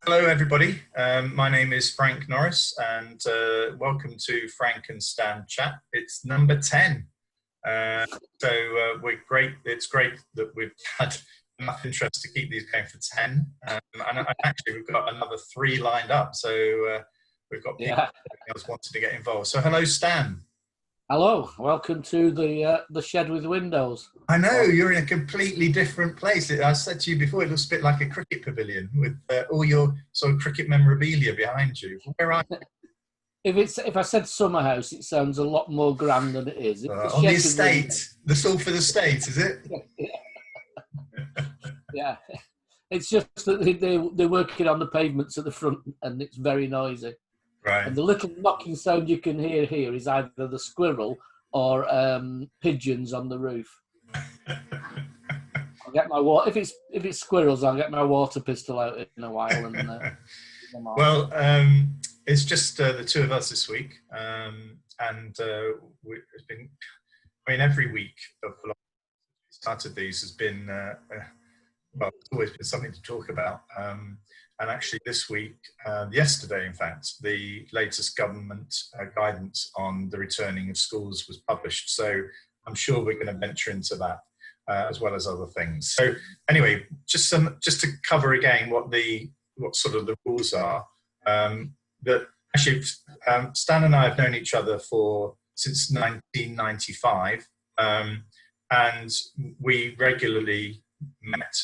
Hello, everybody. My name is Frank Norris, and welcome to Frank and Stan Chat. It's number 10. We're great. It's great that we've had enough interest to keep these going for 10. And actually, we've got another 3 lined up. So we've got people else wanting to get involved. So hello, Stan. Hello, welcome to the shed with windows. I know, you're in a completely different place. I said to you before, it looks a bit like a cricket pavilion with all your sort of cricket memorabilia behind you. Where are you? If I said summer house, it sounds a lot more grand than it is. On the estate, the Salford estate, is it? Yeah, it's just that they're working on the pavements at the front and it's very noisy. Right. And the little knocking sound you can hear here is either the squirrel or pigeons on the roof. I'll get my water. If it's squirrels, I'll get my water pistol out in a while. And well, it's just the 2 of us this week, and it's been. I mean, every week of the started these has been well, it's always been something to talk about. And actually this week, yesterday in fact, the latest government guidance on the returning of schools was published. So I'm sure we're going to venture into that as well as other things. So anyway, just to cover again what sort of the rules are. That actually Stan and I have known each other since 1995, and we regularly met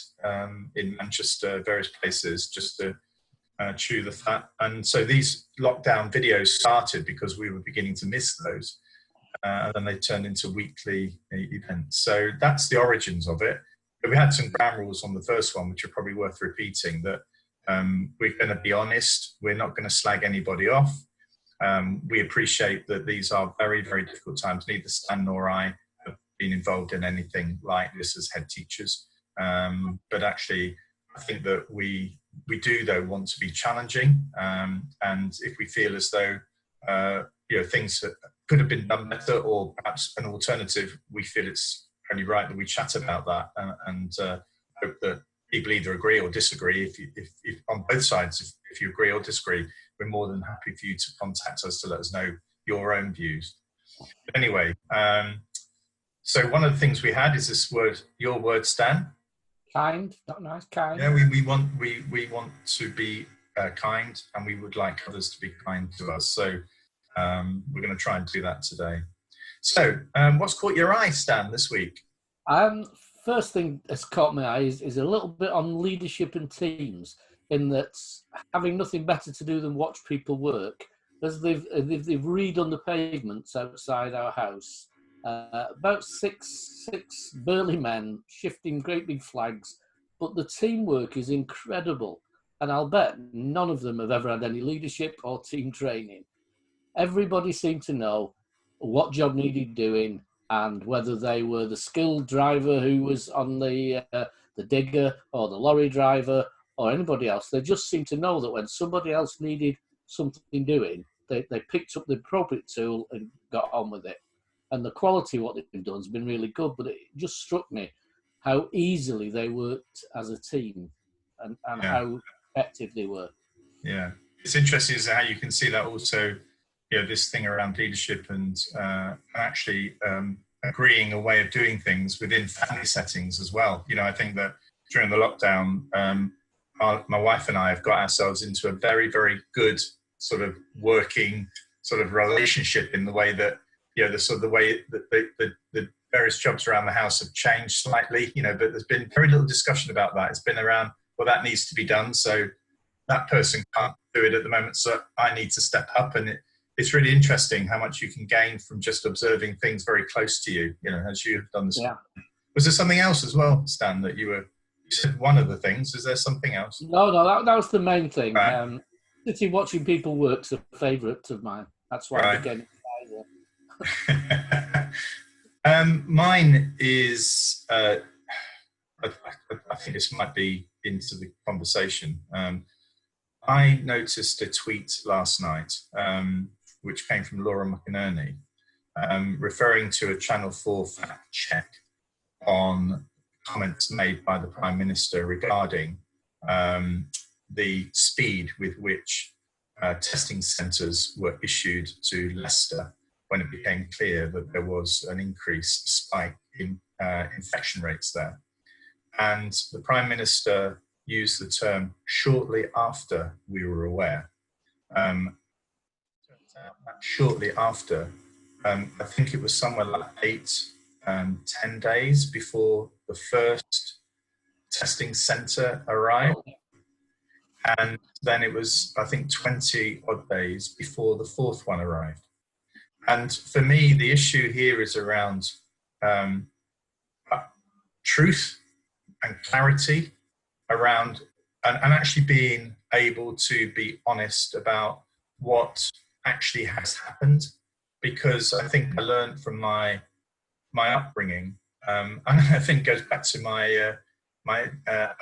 in Manchester, various places, just to chew the fat. And so these lockdown videos started because we were beginning to miss those, and then they turned into weekly events. So that's the origins of it. But we had some ground rules on the first one, which are probably worth repeating, that we're going to be honest, we're not going to slag anybody off. We appreciate that these are very, very difficult times. Neither Stan nor I have been involved in anything like this as head teachers. But actually, I think that we do, though, want to be challenging. And if we feel as though things that could have been done better, or perhaps an alternative, we feel it's only right that we chat about that, and hope that people either agree or disagree. If on both sides, if you agree or disagree, we're more than happy for you to contact us to let us know your own views. But anyway, so one of the things we had is this word, your word, Stan. Kind, not nice, kind. Yeah, we want to be kind, and we would like others to be kind to us. So we're going to try and do that today. So what's caught your eye, Stan, this week? First thing that's caught my eye is a little bit on leadership and teams, in that having nothing better to do than watch people work, as they've redone the pavements outside our house. About six burly men shifting great big flags, but the teamwork is incredible, and I'll bet none of them have ever had any leadership or team training. Everybody seemed to know what job needed doing, and whether they were the skilled driver who was on the digger, or the lorry driver, or anybody else. They just seemed to know that when somebody else needed something doing, they picked up the appropriate tool and got on with it. And the quality of what they've done has been really good, but it just struck me how easily they worked as a team, and how effective they were. Yeah, it's interesting is how you can see that also, this thing around leadership and actually agreeing a way of doing things within family settings as well. I think that during the lockdown, my wife and I have got ourselves into a very, very good sort of working sort of relationship, in the way that, the way that the various jobs around the house have changed slightly, but there's been very little discussion about that. It's been around, well, that needs to be done, so that person can't do it at the moment, so I need to step up. And it's really interesting how much you can gain from just observing things very close to you, as you have done this. Yeah. Was there something else as well, Stan, that you said one of the things? Is there something else? No, that was the main thing. Right. Watching people work's a favourite of mine. That's why I became mine is, I think this might be into the conversation. I noticed a tweet last night, which came from Laura McInerney, referring to a Channel 4 fact check on comments made by the Prime Minister regarding the speed with which testing centres were issued to Leicester when it became clear that there was an increased spike in infection rates there. And the Prime Minister used the term "shortly after we were aware." Shortly after, I think it was somewhere like 10 days before the first testing centre arrived. And then it was, I think, 20 odd days before the fourth one arrived. And for me, the issue here is around truth and clarity around, and actually being able to be honest about what actually has happened. Because I think I learned from my upbringing, and I think goes back to my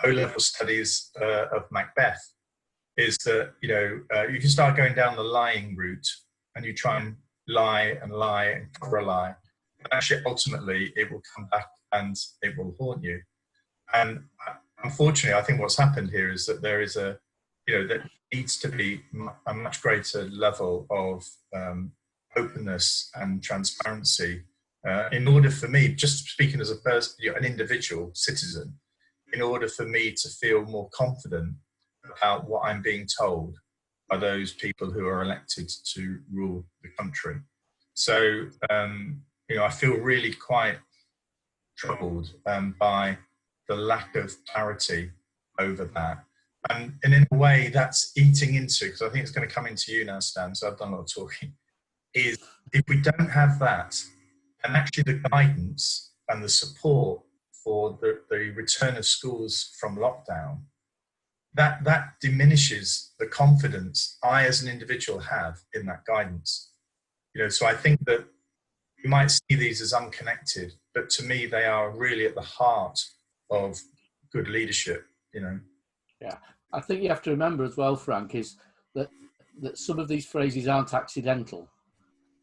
O-level studies of Macbeth, is that you can start going down the lying route, and you try and lie and cover a lie, and actually ultimately it will come back and it will haunt you. And unfortunately, I think what's happened here is that there is there needs to be a much greater level of openness and transparency in order for me, just speaking as a person, an individual citizen, in order for me to feel more confident about what I'm being told by those people who are elected to rule the country. So, I feel really quite troubled by the lack of clarity over that. And in a way, that's eating into, because I think it's going to come into you now, Stan, so I've done a lot of talking, is if we don't have that, and actually the guidance and the support for the return of schools from lockdown, that diminishes the confidence I as an individual have in that guidance. So I think that you might see these as unconnected, but to me they are really at the heart of good leadership. Yeah, I think you have to remember as well, Frank, is that some of these phrases aren't accidental.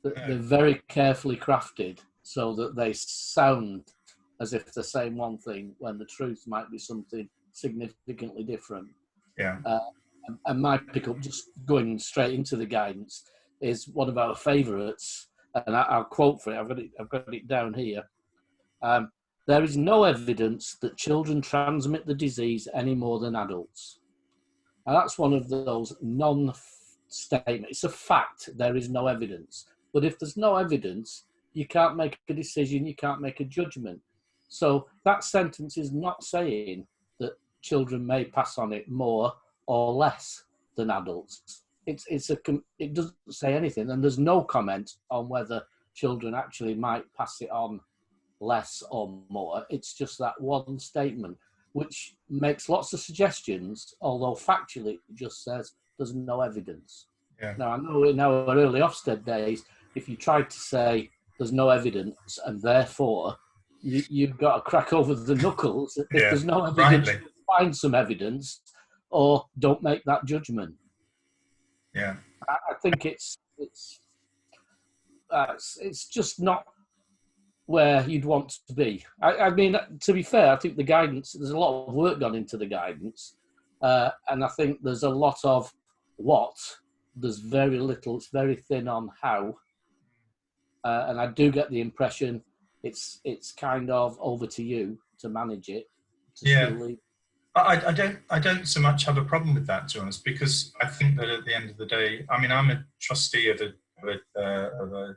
That they're very carefully crafted so that they sound as if they're saying one thing when the truth might be something significantly different. Yeah. And my pickup, just going straight into the guidance, is one of our favourites, and I'll quote for it. I've got it down here. There is no evidence that children transmit the disease any more than adults. And that's one of those non-statements. It's a fact. There is no evidence. But if there's no evidence, you can't make a decision. You can't make a judgment. So that sentence is not saying that children may pass on it more or less than adults. It doesn't say anything, and there's no comment on whether children actually might pass it on less or more. It's just that one statement, which makes lots of suggestions, although factually it just says there's no evidence. Yeah. Now, I know in our early Ofsted days, if you tried to say there's no evidence and therefore you've got to crack over the knuckles if there's no evidence, rightly. Find some evidence or don't make that judgment. Yeah. I think it's just not where you'd want to be. I mean, to be fair, I think the guidance, there's a lot of work gone into the guidance, and I think there's a lot of what, there's very little, it's very thin on how, and I do get the impression it's kind of over to you to manage it. Yeah. I don't so much have a problem with that, to be honest, because I think that at the end of the day, I mean, I'm a trustee of a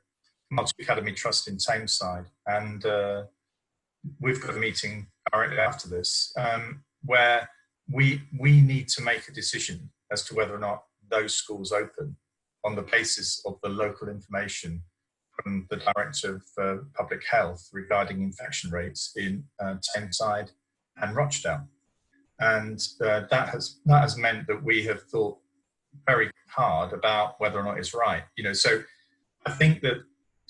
multi-academy trust in Tameside, and we've got a meeting directly after this where we need to make a decision as to whether or not those schools open on the basis of the local information from the Director of Public Health regarding infection rates in Tameside and Rochdale. And that has meant that we have thought very hard about whether or not it's right. So I think that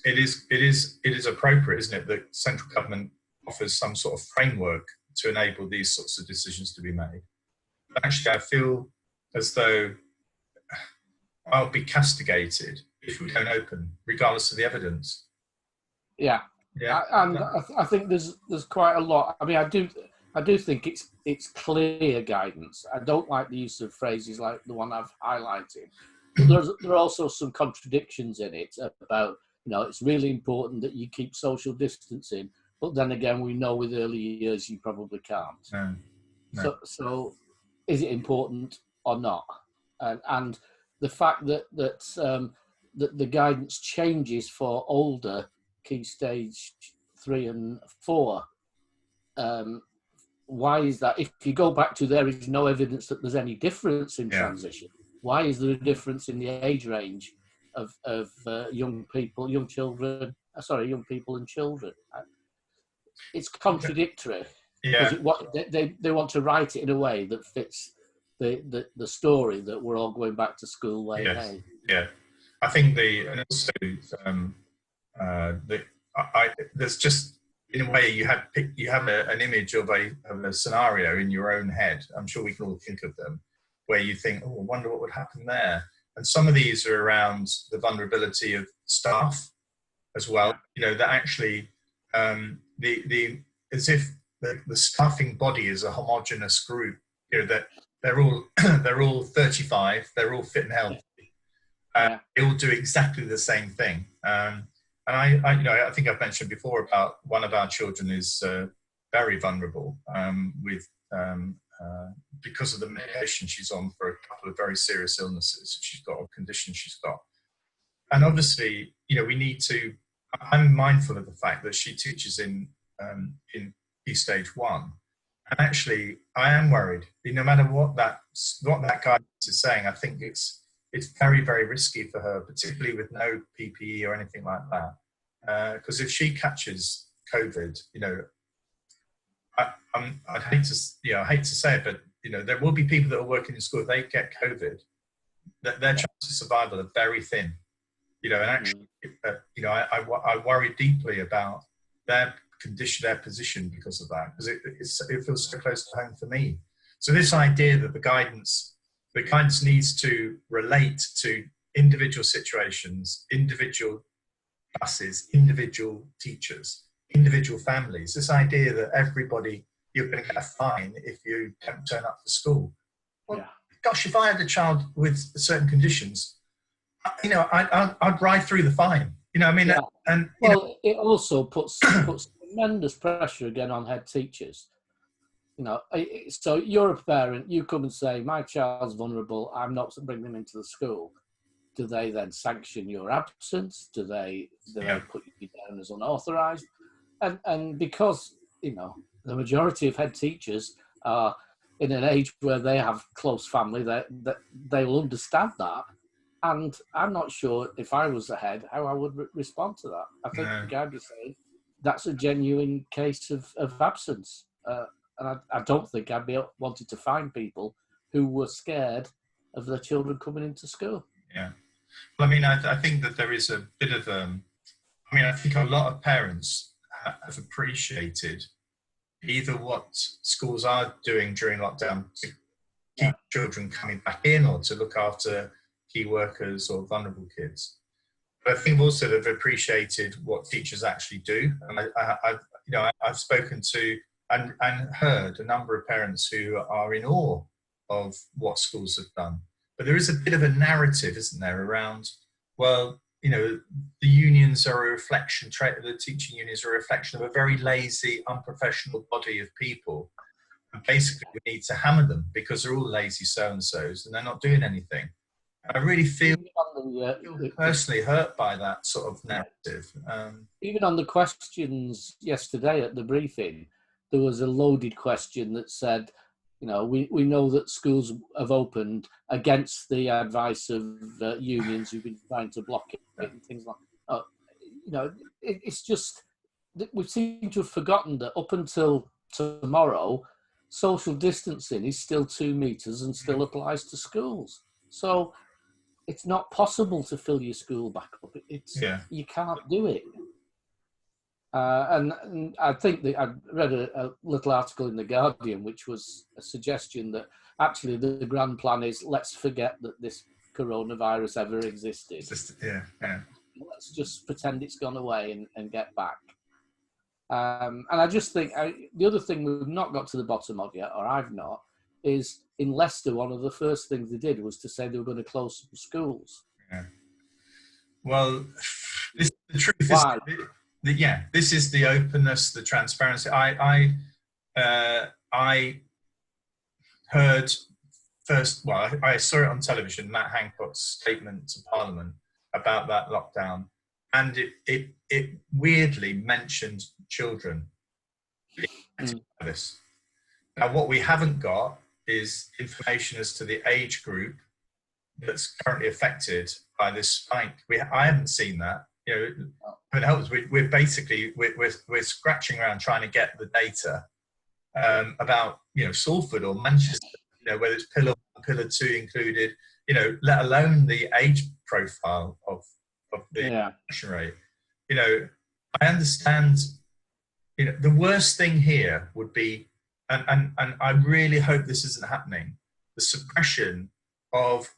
it is appropriate, isn't it, that central government offers some sort of framework to enable these sorts of decisions to be made. But actually, I feel as though I'll be castigated if we don't open, regardless of the evidence. Yeah. And I think there's quite a lot. I mean, I do think it's clear guidance. I don't like the use of phrases like the one I've highlighted, but there are also some contradictions in it about, it's really important that you keep social distancing, but then again, we know with early years you probably can't. No, no. So is it important or not? And the fact that the guidance changes for older key stage 3 and 4. Why is that? If you go back to there is no evidence that there's any difference in transition, why is there a difference in the age range of young people and children? It's contradictory because they want to write it in a way that fits the story that we're all going back to school way. Yes. Yeah, I think there's just, in a way, you have an image of a scenario in your own head. I'm sure we can all think of them, where you think, oh, I wonder what would happen there. And some of these are around the vulnerability of staff as well. That actually as if the staffing body is a homogenous group. That they're all 35, they're all fit and healthy. They all do exactly the same thing. And I think I've mentioned before about one of our children is very vulnerable because of the medication she's on for a couple of very serious illnesses she's got, or conditions she's got. And obviously, we need to. I'm mindful of the fact that she teaches in Key Stage 1, and actually, I am worried. No matter what that guidance is saying, I think it's very, very risky for her, particularly with no PPE or anything like that. Because if she catches COVID, I hate to say it, but there will be people that are working in school. If they get COVID, their chances of survival are very thin. And actually, I worry deeply about their condition, their position because of that, because it feels so close to home for me. So this idea that the guidance needs to relate to individual situations, individual classes, individual teachers, individual families. This idea that you're going to get a fine if you don't turn up for school. Well, gosh, if I had a child with certain conditions, I'd ride through the fine. It also puts tremendous pressure again on head teachers. So you're a parent, you come and say, my child's vulnerable, I'm not bringing them into the school. Do they then sanction your absence? Do they put you down as unauthorised? And because, the majority of head teachers are in an age where they have close family, that they will understand that. And I'm not sure if I was the head, how I would respond to that. I think I'd be saying that's a genuine case of absence. And I don't think I'd be wanted to find people who were scared of their children coming into school. Yeah. Well, I think that there is a bit of, I think a lot of parents have appreciated either what schools are doing during lockdown to keep children coming back in or to look after key workers or vulnerable kids. But I think also they've appreciated what teachers actually do. And I've spoken to and heard a number of parents who are in awe of what schools have done. But there is a bit of a narrative, isn't there, around, well, the unions are a reflection, the teaching unions are a reflection of a very lazy, unprofessional body of people. And basically we need to hammer them because they're all lazy so-and-sos and they're not doing anything. I really feel personally hurt by that sort of narrative. Even on the questions yesterday at the briefing, there was a loaded question that said, we know that schools have opened against the advice of unions who've been trying to block it and things like that. It's just that we seem to have forgotten that up until tomorrow, social distancing is still 2 meters and still applies to schools. So it's not possible to fill your school back up. You can't do it. And I think that I read a little article in The Guardian, which was a suggestion that actually the grand plan is let's forget that this coronavirus ever existed. Yeah. Let's just pretend it's gone away and get back. And I just think the other thing we've not got to the bottom of yet, or I've not, is in Leicester, one of the first things they did was to say they were going to close some schools. Yeah. Well, the truth Why? is, this is the openness, the transparency. I heard first, well, I saw it on television, Matt Hancock's statement to Parliament about that lockdown, and it weirdly mentioned children. This. Now, what we haven't got is information as to the age group that's currently affected by this spike. I haven't seen that. You know, it helps. We're basically we're scratching around trying to get the data about, you know, Salford or Manchester. You know, whether it's pillar 1, pillar 2 included. You know, let alone the age profile of the infection rate. You know, I understand. You know, the worst thing here would be, and I really hope this isn't happening, the suppression of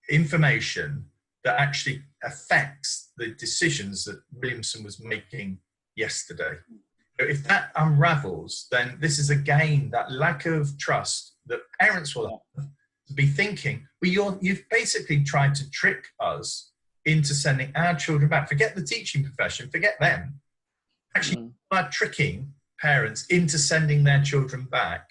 information that actually affects the decisions that Williamson was making yesterday. If that unravels, then this is again that lack of trust that parents will have to be thinking, well, you've basically tried to trick us into sending our children back. Forget the teaching profession, forget them. Actually, are tricking parents into sending their children back.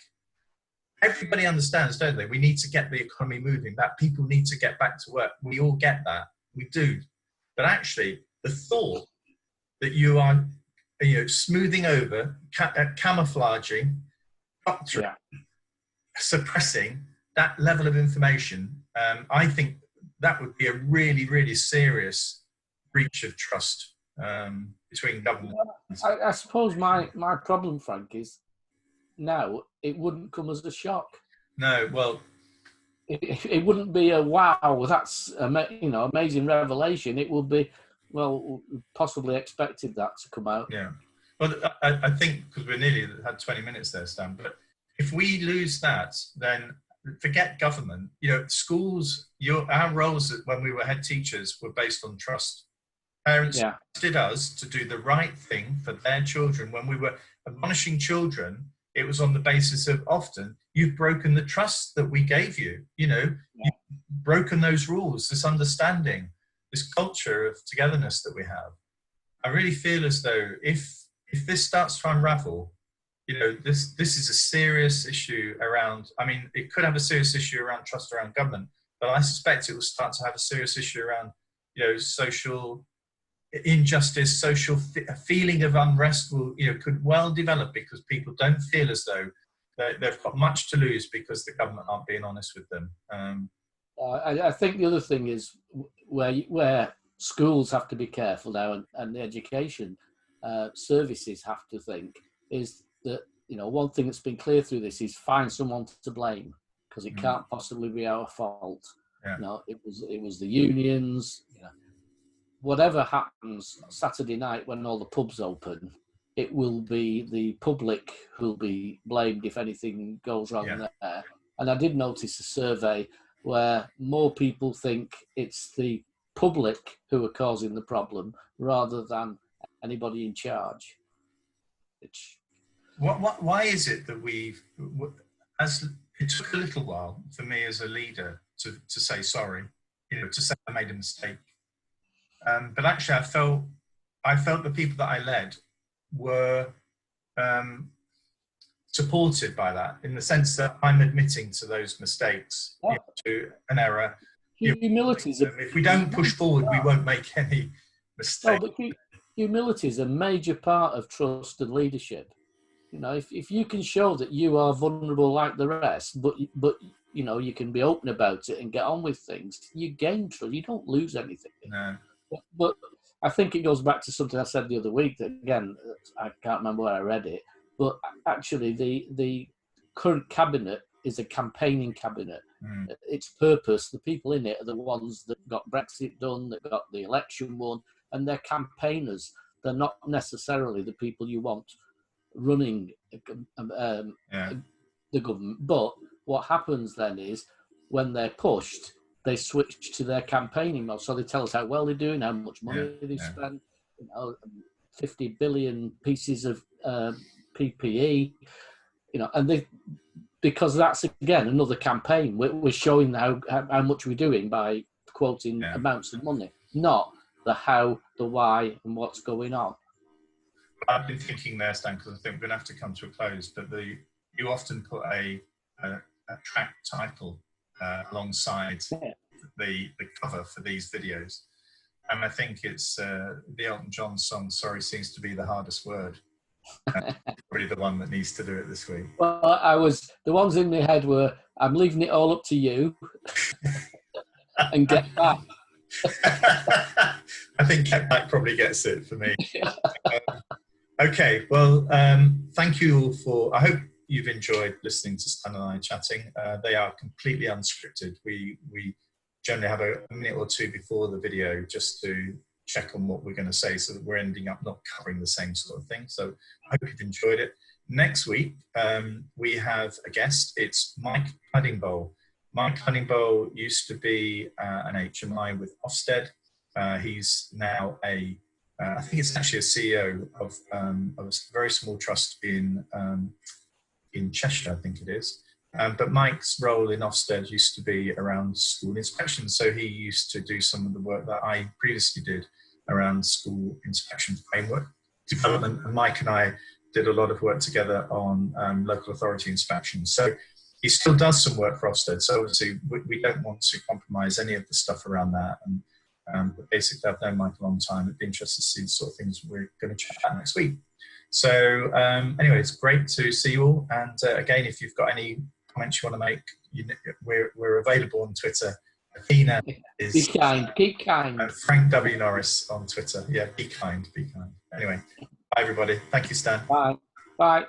Everybody understands, don't they? We need to get the economy moving, that people need to get back to work. We all get that. We do. But actually, the thought that you are, you know, smoothing over, camouflaging, doctoring, suppressing that level of information, I think that would be a really, really serious breach of trust between government. I suppose my problem, Frank, is now it wouldn't come as a shock. No, well, it wouldn't be a wow, that's amazing revelation. It would be, well, possibly expected that to come out. Yeah. Well, I think because we're nearly had 20 minutes there, Stan, but if we lose that, then forget government. You know, schools, our roles when we were head teachers were based on trust. Parents trusted us to do the right thing for their children. When we were admonishing children, it was on the basis of often, you've broken the trust that we gave you. You know, you've broken those rules, this understanding, this culture of togetherness that we have. I really feel as though if this starts to unravel, you know, this is a serious issue around, I mean, it could have a serious issue around trust around government, but I suspect it will start to have a serious issue around, you know, social injustice, social feeling of unrest will, you know, could well develop because people don't feel as though they've got much to lose because the government aren't being honest with them. I think the other thing is where schools have to be careful now, and the education services have to think, is that, you know, one thing that's been clear through this is find someone to blame, because it can't possibly be our fault. Yeah. You know, it was the unions. You know, whatever happens Saturday night when all the pubs open, it will be the public who'll be blamed if anything goes wrong there. And I did notice a survey where more people think it's the public who are causing the problem rather than anybody in charge. Why is it that it took a little while for me as a leader to say sorry, you know, to say I made a mistake. But actually I felt the people that I led were supported by that, in the sense that I'm admitting to those mistakes, you know, to an error. Humility is if we don't push forward, we won't make any mistakes. No, but humility is a major part of trust and leadership. You know, if you can show that you are vulnerable like the rest, but you know, you can be open about it and get on with things, you gain trust. You don't lose anything. No. But I think it goes back to something I said the other week that, again, I can't remember where I read it, but actually the current cabinet is a campaigning cabinet. Its purpose, the people in it are the ones that got Brexit done, that got the election won, and they're campaigners. They're not necessarily the people you want running the government. But what happens then is, when they're pushed, they switch to their campaigning mode. So they tell us how well they're doing, how much money they've spent, you know, 50 billion pieces of PPE, and because that's again another campaign. We're showing how much we're doing by quoting amounts of money, not the how, the why, and what's going on. I've been thinking there, Stan, because I think we're going to have to come to a close, but you often put a track title alongside the cover for these videos. And I think it's the Elton John song, Sorry Seems to Be the Hardest Word. Probably the one that needs to do it this week. Well, the ones in my head were, I'm leaving it all up to you and Get Back. I think Get Back probably gets it for me. Okay, well, thank you all for, I hope you've enjoyed listening to Stan and I chatting. They are completely unscripted. We generally have a minute or two before the video just to check on what we're going to say so that we're ending up not covering the same sort of thing. So I hope you've enjoyed it. Next week, we have a guest. It's Mike Huddingbowl. Mike Huddingbowl used to be an HMI with Ofsted. He's now I think it's actually a CEO of a very small trust in Cheshire, I think it is. But Mike's role in Ofsted used to be around school inspection. So he used to do some of the work that I previously did around school inspection framework development. And Mike and I did a lot of work together on local authority inspections. So he still does some work for Ofsted. So obviously we don't want to compromise any of the stuff around that. But basically I've known Mike a long time. It'd be interesting to see the sort of things we're going to chat about next week. So anyway, it's great to see you all. And again, if you've got any comments you want to make, we're available on Twitter. Athena is... Be kind, keep kind. And Frank W. Norris on Twitter. Yeah, be kind, be kind. Anyway, bye everybody. Thank you, Stan. Bye. Bye.